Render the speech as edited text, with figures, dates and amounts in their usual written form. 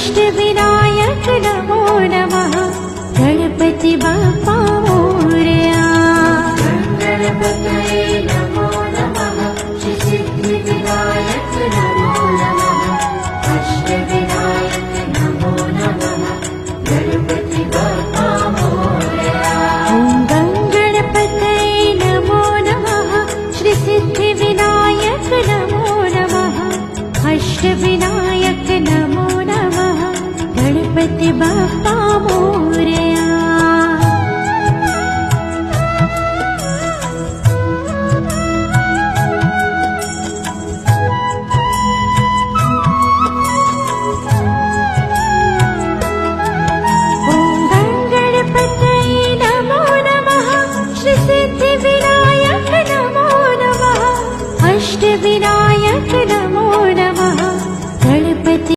अष्टविनायक नमो नमः गणपति बाप्पा मोरया। गणपतये नमो नमः श्री सिद्धिविनायक नमो नमः अष्टविनायक नमो नमः गणपति बाप्पा मोरया। ॐ गणपतये नमो नमः श्री सिद्धिविनायक नमो नमः अष्टविनायक नमो नमः गणपति बाप्पा मोरया।